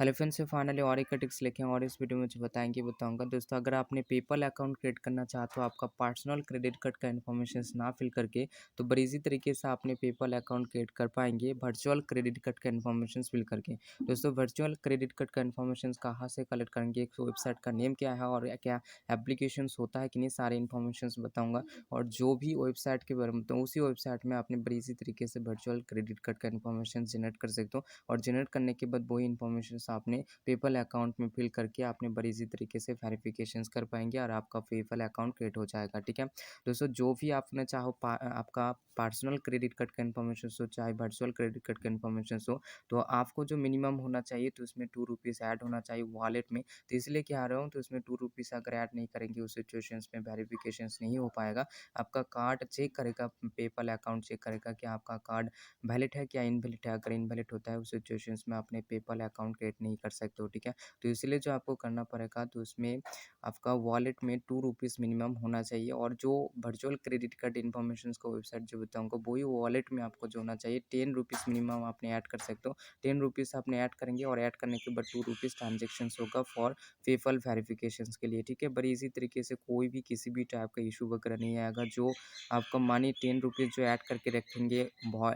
Hello friends, से finally और एक टिप्स लेके आए और इस वीडियो में मुझे बताऊंगा दोस्तों, अगर आपने पेपल अकाउंट क्रिएट करना चाहते हो आपका पर्सनल क्रेडिट कार्ड का इन्फॉर्मेशन ना फिल करके, तो बड़ी इजी तरीके से आपने पेपल अकाउंट क्रिएट कर पाएंगे वर्चुअल क्रेडिट कार्ड का इन्फॉर्मेशन फिल करके। दोस्तों, वर्चुअल क्रेडिट कार्ड का इन्फॉर्मेशन कहाँ से कलेक्ट करेंगे, एक वेबसाइट का नेम क्या है और क्या एप्लीकेशन होता है कि नहीं, सारे इन्फॉर्मेशन बताऊँगा। और जो भी वेबसाइट के बारे में तो उसी वेबसाइट में आपने बड़ी इजी तरीके से वर्चुअल क्रेडिट कार्ड का इन्फॉर्मेशन जनरेट कर सकते हो। और जनरेट करने के बाद वही इन्फॉर्मेशन आपने पेपल अकाउंट में फिल करके आपने बड़ी इजी तरीके से वेरिफिकेशंस कर पाएंगे और आपका पेपल अकाउंट क्रिएट हो जाएगा। ठीक है दोस्तों, जो भी आपने चाहो आपका पर्सनल क्रेडिट कार्ड का इन्फॉर्मेशन हो चाहे वर्चुअल क्रेडिट कार्ड का इन्फॉर्मेशन हो, तो आपको जो मिनिमम होना चाहिए तो उसमें 2 रुपीज़ ऐड होना चाहिए वॉलेट में। तो इसलिए क्या रहा हूँ, तो उसमें 2 रुपीज़ अगर ऐड नहीं करेंगे उस सिचुएशन में वेरिफिकेशन नहीं हो पाएगा। आपका कार्ड चेक करेगा, पेपल अकाउंट चेक करेगा कि आपका कार्ड वैलिड है क्या इनवैलिड है। अगर इनवैलिड होता है उस सिचुएशंस में आपने पेपल अकाउंट क्रिएट नहीं कर सकते हो। ठीक है, तो इसलिए जो आपको करना पड़ेगा, तो उसमें आपका वॉलेट में 2 रुपीज़ मिनिमम होना चाहिए। और जो वर्चुअल क्रेडिट कार्ड इन्फॉर्मेशन को वेबसाइट जो बताऊँगा वही वॉलेट में आपको जो होना चाहिए 10 रुपीज़ मिनिमम आपने ऐड कर सकते हो। 10 रुपीज़ आपने ऐड करेंगे और ऐड करने के बाद 2 रुपीज़ ट्रांजेक्शन होगा फॉर पेपल वेरिफिकेशन के लिए। ठीक है, बड़ी इसी तरीके से कोई भी किसी भी टाइप का इशू वगैरह नहीं आएगा। जो आपका मनी 10 रुपीज़ जो ऐड करके रखेंगे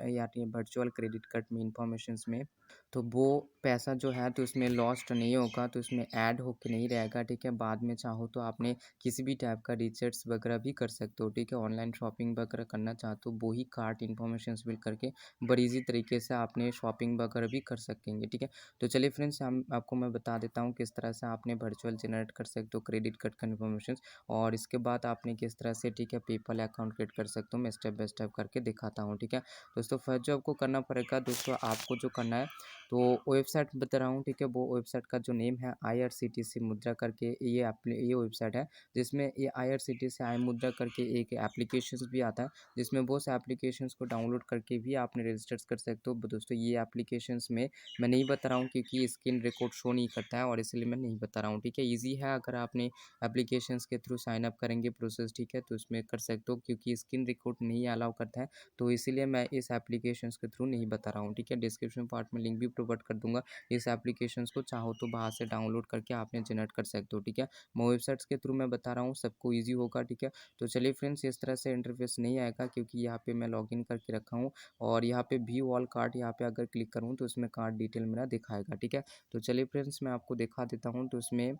या वर्चुअल क्रेडिट कार्ड में इन्फॉर्मेशन में, तो वो पैसा जो है तो उसमें लॉस्ट नहीं होगा, तो उसमें ऐड होके नहीं रहेगा। ठीक है, बाद में चाहो तो आपने किसी भी टाइप का रिचार्ज वगैरह भी कर सकते हो। ठीक है, ऑनलाइन शॉपिंग वगैरह करना चाहते हो वही कार्ड इन्फॉर्मेशन फिल करके बड़ी ईजी तरीके से आपने शॉपिंग वगैरह भी कर सकेंगे। ठीक है, तो चलिए फ्रेंड्स, हम आपको मैं बता देता हूँ किस तरह से आपने वर्चुअल जनरेट कर सकते हो क्रेडिट कार्ड का इन्फॉर्मेशन, और इसके बाद आपने किस तरह से ठीक है पेपल अकाउंट क्रिएट कर सकते हो। मैं स्टेप बाय स्टेप करके दिखाता हूँ। ठीक है दोस्तों, फर्स्ट जो आपको करना पड़ेगा दोस्तों, आपको जो करना है तो वेबसाइट बता रहा हूँ। ठीक है, वो वेबसाइट का जो नेम है IRCTC मुद्रा करके ये वेबसाइट है, जिसमें ये IRCTC आई मुद्रा करके एक एप्लीकेशन भी आता है, जिसमें बहुत से एप्लीकेशंस को डाउनलोड करके भी आपने रजिस्टर कर सकते हो। दोस्तों, ये एप्लीकेशंस में मैं नहीं बता रहा हूँ क्योंकि स्क्रीन रिकॉर्ड शो नहीं करता है और इसलिए मैं नहीं बता रहा हूँ। ठीक है, ईजी है, अगर आपने एप्लीकेशंस के थ्रू साइन अप करेंगे प्रोसेस, ठीक है, तो उसमें कर सकते हो क्योंकि स्क्रीन रिकॉर्ड नहीं अलाउ करता है, तो इसीलिए मैं इस एप्लीकेशंस के थ्रू नहीं बता रहा हूँ। ठीक है, डिस्क्रिप्शन पार्ट में लिंक भी प्रोवाइड कर दूंगा, इस एप्लीकेशंस को चाहो तो बाहर से डाउनलोड करके आपने जनरेट कर सकते हो। ठीक है, मैं वेबसाइट्स के थ्रू मैं बता रहा हूँ, सबको ईजी होगा। ठीक है, तो चलिए फ्रेंड्स, इस तरह से इंटरफेस नहीं आएगा क्योंकि यहाँ पे मैं लॉगिन करके रखा हूँ और यहाँ पे व्यू ऑल कार्ड, यहाँ पे अगर क्लिक करूँ तो उसमें कार्ड डिटेल मेरा दिखाएगा। ठीक है, तो चलिए फ्रेंड्स, मैं आपको दिखा देता हूँ तो उसमें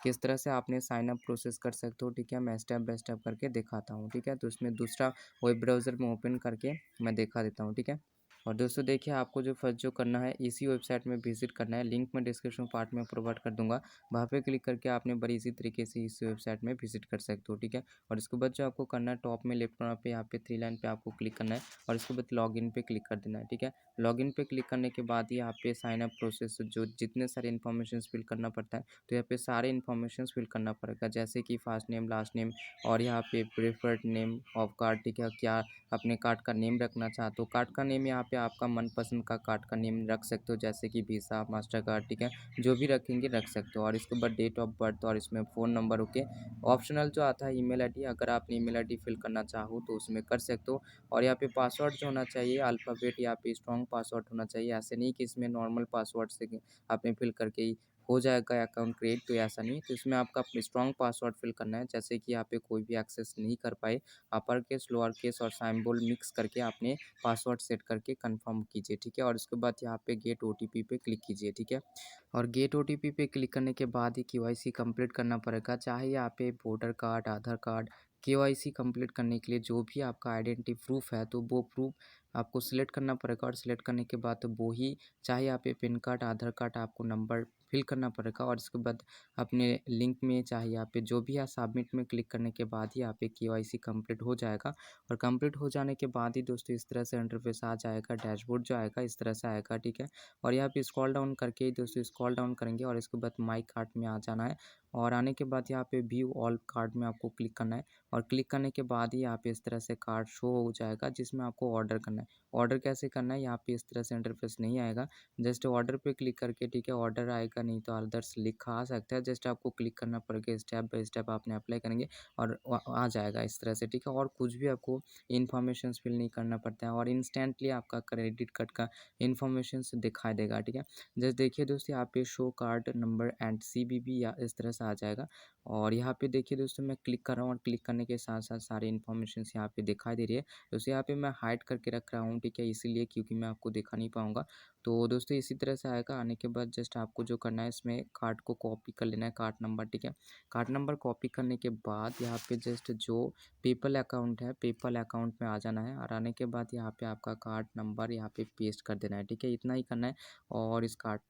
किस तरह से आपने साइन अप प्रोसेस कर सकते हो। ठीक है, मैं स्टेप बाय स्टेप करके दिखाता हूँ। ठीक है, तो उसमें दूसरा वेब ब्राउज़र में ओपन करके मैं दिखा देता हूँ। ठीक है, और दोस्तों देखिए, आपको जो फर्स्ट जो करना है इसी वेबसाइट में विजिट करना है, लिंक मैं डिस्क्रिप्शन पार्ट में प्रोवाइड कर दूंगा, वहाँ पे क्लिक करके आपने बड़ी इसी तरीके से इस वेबसाइट में विजिट कर सकते हो। ठीक है, और इसके बाद जो आपको करना है, टॉप में लेफ्ट कॉर्नर पे यहाँ पे 3 लाइन पे आपको क्लिक करना है और इसके बाद लॉगिन पे क्लिक कर देना है। ठीक है, लॉगिन पे क्लिक करने के बाद ही यहाँ पे साइन अप प्रोसेस जो जितने सारे इन्फॉर्मेशन फिल करना पड़ता है, तो यहाँ पे सारे इन्फॉर्मेशन फिल करना पड़ेगा, जैसे कि फर्स्ट नेम, लास्ट नेम, और यहाँ पे प्रेफर्ड नेम ऑफ कार्ड। ठीक है, क्या अपने कार्ड का नेम रखना चाहते हो, कार्ड का नेम यहाँ पे आपका मनपसंद का कार्ड का नेम रख सकते हो, जैसे कि वीसा, मास्टर कार्ड। ठीक है, जो भी रखेंगे रख सकते हो। और इसके बाद डेट ऑफ बर्थ और इसमें फ़ोन नंबर। ओके, ऑप्शनल जो आता है ईमेल आईडी, अगर आपने ईमेल आईडी फिल करना चाहो तो उसमें कर सकते हो। और यहाँ पे पासवर्ड जो होना चाहिए अल्फ़ाबेट, यहाँ पे स्ट्रॉन्ग पासवर्ड होना चाहिए, ऐसे नहीं कि इसमें नॉर्मल पासवर्ड से आपने फिल करके ही हो जाएगा अकाउंट क्रिएट, तो ऐसा नहीं। तो इसमें आपका स्ट्रॉन्ग पासवर्ड फिल करना है, जैसे कि यहाँ पे कोई भी एक्सेस नहीं कर पाए, अपर केस, लोअर केस और सिंबल मिक्स करके आपने पासवर्ड सेट करके कंफर्म कीजिए। ठीक है, और उसके बाद यहाँ पे गेट ओटीपी पे क्लिक कीजिए। ठीक है, और गेट ओटीपी पे क्लिक करने के बाद ही केवाईसी कंप्लीट करना पड़ेगा, चाहे यहाँ पे वोटर कार्ड, आधार कार्ड। केवाईसी कंप्लीट करने के लिए जो भी आपका आइडेंटिटी प्रूफ है, तो वो प्रूफ आपको सिलेक्ट करना पड़ेगा, और सिलेक्ट करने के बाद तो वो ही, चाहे यहाँ पे पैन कार्ड, आधार कार्ड, आपको नंबर फिल करना पड़ेगा। और इसके बाद अपने लिंक में चाहे यहाँ पे जो भी है सबमिट में क्लिक करने के बाद ही यहाँ पे केवाईसी कंप्लीट हो जाएगा। और कंप्लीट हो जाने के बाद ही दोस्तों इस तरह से इंटरफेस आ जाएगा, डैशबोर्ड जो आएगा इस तरह से आएगा। ठीक है, और यहाँ पे स्क्रॉल डाउन करके दोस्तों स्क्रॉल डाउन करेंगे और इसके बाद माई कार्ट में आ जाना है, और आने के बाद यहाँ पे व्यू ऑल कार्ड में आपको क्लिक करना है, और क्लिक करने के बाद ही यहाँ पे इस तरह से कार्ड शो हो जाएगा जिसमें आपको ऑर्डर करना है। है। ऑर्डर कैसे करना है, यहाँ पे इस तरह से इंटरफेस नहीं आएगा। जस्ट ऑर्डर पे क्लिक करके, ठीक है, ऑर्डर आएगा, नहीं तो अदर्स लिखा आ सकता है। जस्ट आपको क्लिक करना पड़ेगा, स्टेप बाय स्टेप आपने अप्लाई करेंगे और आ जाएगा इस तरह से, ठीक है। और कुछ भी आपको इन्फॉर्मेशन फिल नहीं करना पड़ता है और इंस्टेंटली आपका क्रेडिट कार्ड का इन्फॉर्मेशन दिखाई देगा, ठीक है। जस्ट देखिए दोस्तों, यहाँ पे show card number and CVV या इस तरह से आ जाएगा। और यहाँ पे देखिए दोस्तों, मैं क्लिक कर रहा हूँ और क्लिक करने के साथ साथ सारी इन्फॉर्मेशन यहाँ पे दिखाई दे रही है। दोस्तों यहाँ पे मैं हाइड करके रख रहा हूँ, ठीक है, इसीलिए क्योंकि मैं आपको दिखा नहीं पाऊँगा। तो दोस्तों इसी तरह से आएगा। आने के बाद जस्ट आपको जो करना है, इसमें कार्ड को कॉपी कर लेना है, कार्ड नंबर, ठीक है। कार्ड नंबर कॉपी करने के बाद यहाँ पे जस्ट जो पेपल अकाउंट है, पेपल अकाउंट में आ जाना है और आने के बाद यहाँ पे आपका कार्ड नंबर यहाँ पे पेस्ट कर देना है, ठीक है। इतना ही करना है। और इस कार्ड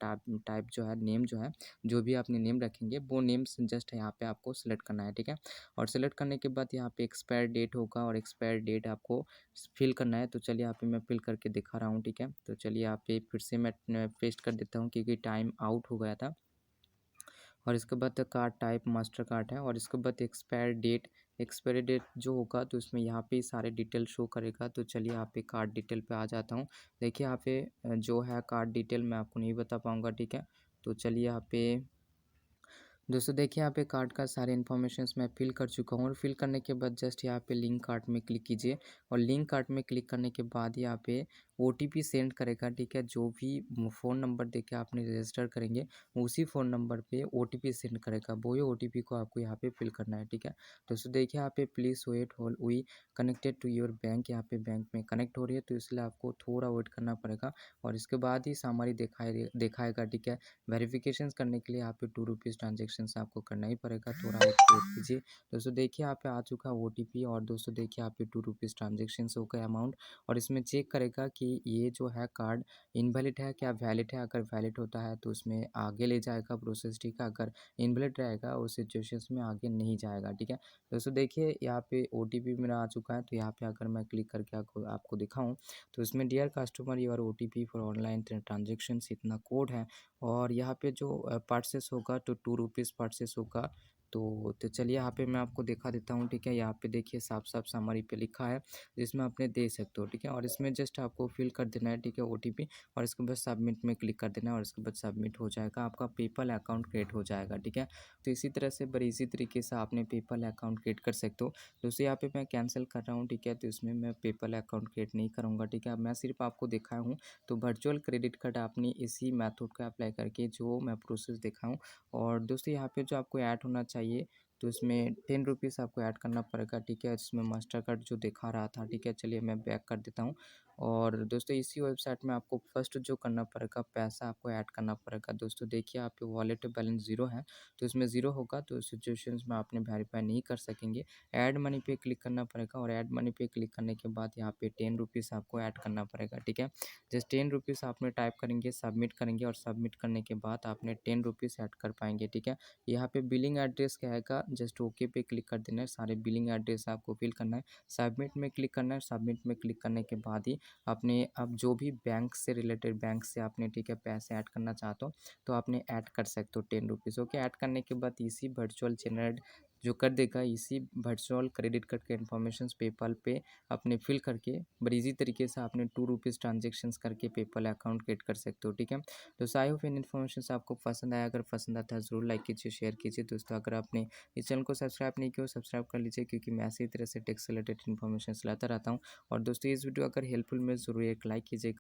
टाइप जो है, नेम जो है, जो भी आपने नेम रखेंगे वो नेम्स जस्ट यहाँ पे आपको सेलेक्ट करना है, ठीक है। और सेलेक्ट करने के बाद यहाँ पे एक्सपायर डेट होगा और एक्सपायर डेट आपको फिल करना है। तो चलिए यहाँ पे मैं फिल करके दिखा रहा हूँ, ठीक है। तो चलिए यहाँ पे फिर से मैं पेस्ट कर देता हूँ क्योंकि टाइम आउट हो गया था। और इसके बाद कार्ड टाइप मास्टर कार्ड है और इसके बाद एक्सपायरी डेट जो होगा तो इसमें यहाँ पे सारे डिटेल शो करेगा। तो चलिए यहाँ पे कार्ड डिटेल पे आ जाता हूँ। देखिए यहाँ पे जो है कार्ड डिटेल मैं आपको नहीं बता पाऊँगा, ठीक है। तो चलिए यहाँ पे दोस्तों देखिए, यहाँ पे कार्ड का सारे इन्फॉर्मेशंस मैं फिल कर चुका हूँ और फिल करने के बाद जस्ट यहाँ पे लिंक कार्ड में क्लिक कीजिए और लिंक कार्ड में क्लिक करने के बाद यहाँ पे OTP सेंड करेगा, ठीक है। जो भी फ़ोन नंबर देके आपने रजिस्टर करेंगे उसी फ़ोन नंबर पे OTP सेंड करेगा, वही OTP को आपको यहाँ पे फिल करना है, ठीक है। दोस्तों देखिए यहाँ पे please wait while we connected to your bank, यहाँ पे बैंक में कनेक्ट हो रही है तो इसलिए आपको थोड़ा वेट करना पड़ेगा और इसके बाद ही सामरी दिखाएगा, ठीक है। वेरिफिकेशन करने के लिए यहाँ पे ₹2 ट्रांजेक्शन आपको करना ही पड़ेगा, थोड़ा वेट कीजिए। दोस्तों देखिए यहाँ पे आ चुका है OTP और दोस्तों देखिए यहाँ पे ₹2 ट्रांजेक्शन हो गया अमाउंट। और इसमें चेक करेगा कि ये जो है कार्ड इनवैलिड है क्या वैलिड है। अगर वैलिड होता है तो इसमें आगे ले जाएगा प्रोसेस, ठीक है। अगर इनवैलिड रहेगा उस सिचुएशंस में आगे नहीं जाएगा, ठीक है। दोस्तों देखिए यहाँ पे OTP मेरा आ चुका है। तो यहाँ पे अगर मैं क्लिक करके आपको दिखाऊँ तो इसमें dear customer your OTP for online transactions इतना कोड है। और यहाँ पे जो परचेस होगा तो ₹2 परचेस होगा। तो चलिए यहाँ पे मैं आपको दिखा देता हूँ, ठीक है। यहाँ पे देखिए साफ-साफ समरी पे लिखा है जिसमें आपने देख सकते हो, ठीक है। और इसमें जस्ट आपको फिल कर देना है, ठीक है, OTP और इसके बाद सबमिट में क्लिक कर देना है और इसके बाद सबमिट हो जाएगा, आपका पेपल अकाउंट क्रिएट हो जाएगा, ठीक है। तो इसी तरह से बड़ी इजी तरीके से आपने पेपल अकाउंट क्रिएट कर सकते हो। दोस्तों यहाँ पे मैं कैंसिल कर रहा हूँ, ठीक है। तो इसमें मैं पेपल अकाउंट क्रिएट नहीं करूँगा, ठीक है। मैं सिर्फ आपको दिखाया हूँ। तो वर्चुअल क्रेडिट कार्ड आपने इसी मेथड का अप्लाई करके जो मैं प्रोसेस दिखाऊँ। और दोस्तों यहाँ पे जो आपको ऐड होना चाहिए तो इसमें ₹10 आपको ऐड करना पड़ेगा, ठीक है। इसमें मास्टर कार्ड जो दिखा रहा था, ठीक है। चलिए मैं बैक कर देता हूँ। और दोस्तों इसी वेबसाइट में आपको फर्स्ट जो करना पड़ेगा, पैसा आपको ऐड करना पड़ेगा। दोस्तों देखिए आपके वॉलेट बैलेंस 0 है तो इसमें 0 होगा तो सिचुएशंस में आपने वेरीफाई नहीं कर सकेंगे। ऐड मनी पे क्लिक करना पड़ेगा और ऐड मनी पे क्लिक करने के बाद यहाँ पे ₹10 आपको ऐड करना पड़ेगा, ठीक है। जस्ट ₹10 आपने टाइप करेंगे, सबमिट करेंगे और सबमिट करने के बाद आपने ₹10 ऐड कर पाएंगे, ठीक है। यहाँ पे बिलिंग एड्रेस क्या आएगा, जस्ट ओके पे क्लिक कर देना है। सारे बिलिंग एड्रेस आपको फिल करना है, सबमिट में क्लिक करना है। सबमिट में क्लिक करने के बाद ही आपने अब जो भी बैंक से रिलेटेड बैंक से आपने, ठीक है, पैसे ऐड करना चाहते हो तो आपने ऐड कर सकते हो ₹10। ओके, ऐड करने के बाद इसी वर्चुअल जनरेट जो कर देगा, इसी वर्चुअल क्रेडिट कार्ड के इन्फॉर्मेशन पेपल पे अपने फिल करके बड़ी ईजी तरीके से आपने ₹2 ट्रांजेक्शन्स करके पेपल अकाउंट क्रिएट कर सकते हो, ठीक है। तो आई होप इन इन्फॉर्मेशन आपको पसंद आया। अगर पसंद आता है ज़रूर लाइक कीजिए, शेयर कीजिए। दोस्तों अगर आपने इस चैनल को सब्सक्राइब नहीं किया सब्सक्राइब कर लीजिए क्योंकि मैं ऐसी तरह से टेक्स से रिलेटेड इन्फॉर्मेशन लाता रहता हूँ। और दोस्तों इस वीडियो अगर हेल्पफुल में ज़रूर एक लाइक कीजिएगा।